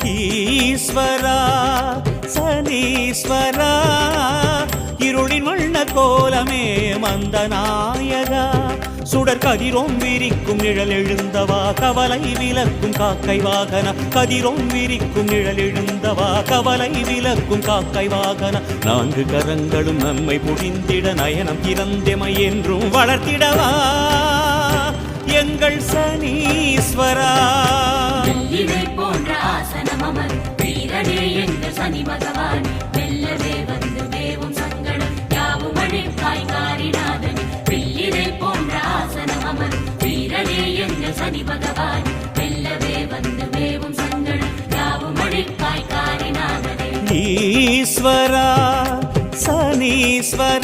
ஈஸ்வரா சனீஸ்வரா இருளின் வண்ண கோலமே மந்த நாயகா சுடர் கதிரோம் விரிக்கும் நிழல் எழுந்தவா கவலை விலக்கும் காக்கை வாகன கதிரோம் விரிக்கும் நிழல் எழுந்தவா கவலை விலக்கும் காக்கை வாகன நான்கு கரங்களும் நம்மை புரிந்திட நயனம் திறந்தெமை என்றும் வளர்த்திடவா எங்கள் சனீஸ்வரா போன்ற ஆசனம் அமர் வீரனே எங்கள் சனி பகவான் வெல்லவே வந்து வேவும் சங்கடம் யாவும் அழிப்பாய் காரிநாதன் வெள்ளிரை போன்ற ஆசனம் அமர் வீரனே எங்கள் சனி பகவான் வெல்லவே வந்து வேவும் சங்கடம் யாவும் அழிப்பாய் காரிநாதனே ஈஸ்வரா சனீஸ்வரா